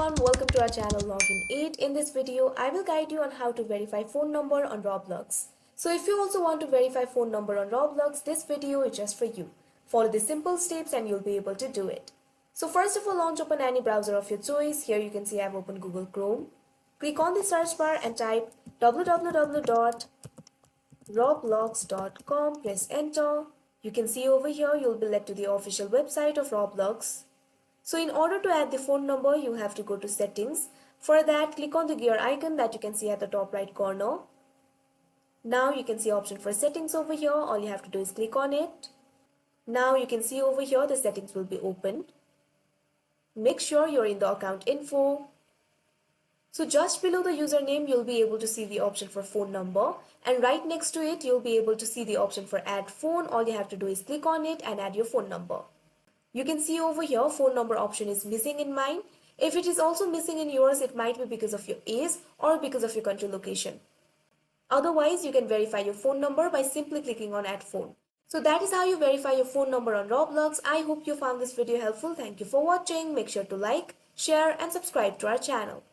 everyone, welcome to our channel Login 8. In this video, I will guide you on how to verify phone number on Roblox. So if you also want to verify phone number on Roblox, this video is just for you. Follow the simple steps and you'll be able to do it. So first of all, launch open any browser of your choice. Here you can see I've opened Google Chrome. Click on the search bar and type www.roblox.com. Press enter. You can see over here you'll be led to the official website of Roblox. So in order to add the phone number, you have to go to settings. For that, click on the gear icon that you can see at the top right corner. Now you can see option for settings over here. All you have to do is click on it. Now you can see over here the settings will be opened. Make sure you're in the account info. So just below the username, you'll be able to see the option for phone number, and right next to it, you'll be able to see the option for add phone. All you have to do is click on it and add your phone number. You can see over here phone number option is missing in mine. If it is also missing in yours, it might be because of your age or because of your country location. Otherwise, you can verify your phone number by simply clicking on add phone. So that is how you verify your phone number on Roblox. I hope you found this video helpful. Thank you for watching. Make sure to like, share and subscribe to our channel.